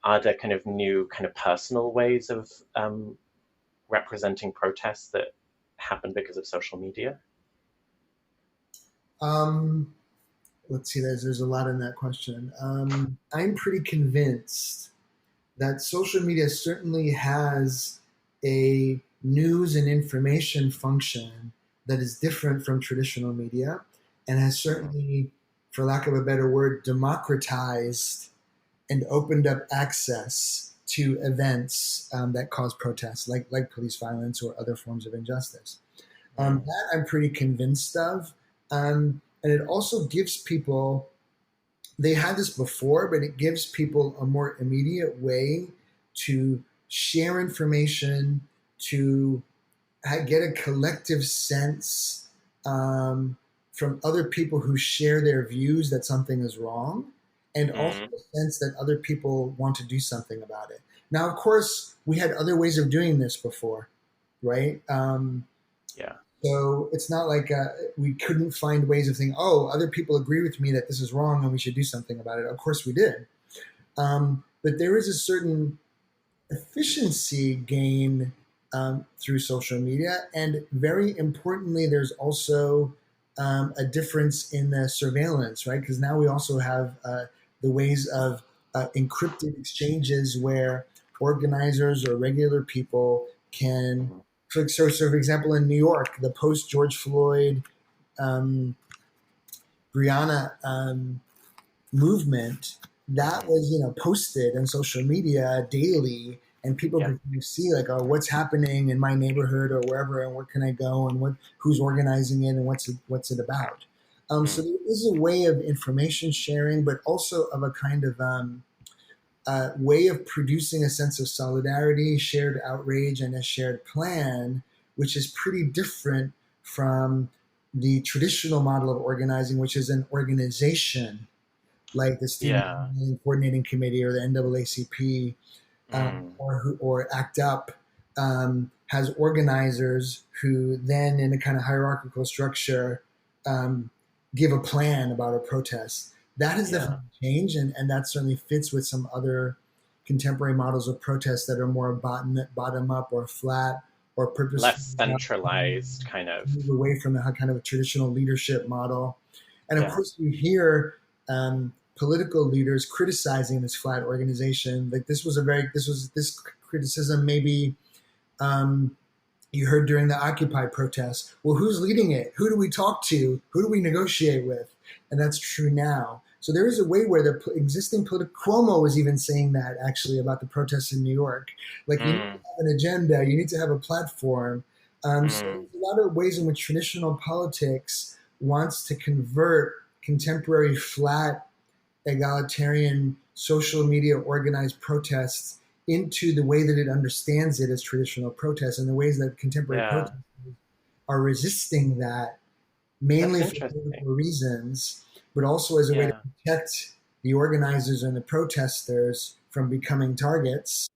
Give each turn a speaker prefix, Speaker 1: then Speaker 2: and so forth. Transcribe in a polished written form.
Speaker 1: are there kind of new kind of personal ways of representing protests that happen because of social media?
Speaker 2: Um, let's see, there's a lot in that question. I'm pretty convinced that social media certainly has a news and information function that is different from traditional media and has
Speaker 1: Mm,
Speaker 2: certainly, for lack of a better word, democratized and opened up access to events that cause protests, like police violence or other forms of injustice.
Speaker 1: mm,
Speaker 2: That I'm pretty convinced of. And it also gives people, they had this before, but it gives people a more immediate way to share information, to get a collective sense from other people who share their views that something is wrong, and also
Speaker 1: mm,
Speaker 2: a sense that other people want to do something about it. Now, of course, we had other ways of doing this before, right?
Speaker 1: yeah.
Speaker 2: So it's not like we couldn't find ways of thinking, oh, other people agree with me that this is wrong and we should do something about it. Of course we did. But there is a certain efficiency gain through social media. And very importantly, there's also a difference in the surveillance, right? Because now we also have the ways of encrypted exchanges where organizers or regular people can,
Speaker 1: Mm,
Speaker 2: so for example, in New York, the post George Floyd um, Breonna movement that
Speaker 1: mm,
Speaker 2: was posted on social media daily, and people
Speaker 1: yeah.
Speaker 2: could kind of see like, oh, what's happening in my neighborhood or wherever, and where can I go, and who's organizing it, and what's it about. So
Speaker 1: Mm,
Speaker 2: there is a way of information sharing, but also of a kind of way of producing a sense of solidarity, shared outrage, and a shared plan, which is pretty different from the traditional model of organizing, which is an organization like the Student
Speaker 1: yeah.
Speaker 2: Coordinating Committee or the NAACP,
Speaker 1: Mm,
Speaker 2: or ACT UP, has organizers who then, in a kind of hierarchical structure, um, give a plan about a protest. That has
Speaker 1: yeah.
Speaker 2: definitely changed, and that certainly fits with some other contemporary models of protest that are more bottom up or flat or purposeful,
Speaker 1: Less centralized, kind of.
Speaker 2: move away from the kind of a traditional leadership model. And of
Speaker 1: Yeah.
Speaker 2: course, you hear political leaders criticizing this flat organization. Like this criticism maybe um, you heard during the Occupy protests. Well, who's leading it? Who do we talk to? Who do we negotiate with? And that's true now. So there is a way where the existing political Cuomo was even saying that actually about the protests in New York. Like you need to
Speaker 1: Mm,
Speaker 2: have an agenda, you need to have a platform. So
Speaker 1: mm,
Speaker 2: there's a lot of ways in which traditional politics wants to convert contemporary flat egalitarian social media organized protests into the way that it understands it as traditional protests, and the ways that contemporary
Speaker 1: yeah.
Speaker 2: protesters are resisting that,
Speaker 1: That's
Speaker 2: mainly for
Speaker 1: interesting.
Speaker 2: political reasons, but also as a way to
Speaker 1: Yeah.
Speaker 2: protect the organizers and the protesters from becoming targets.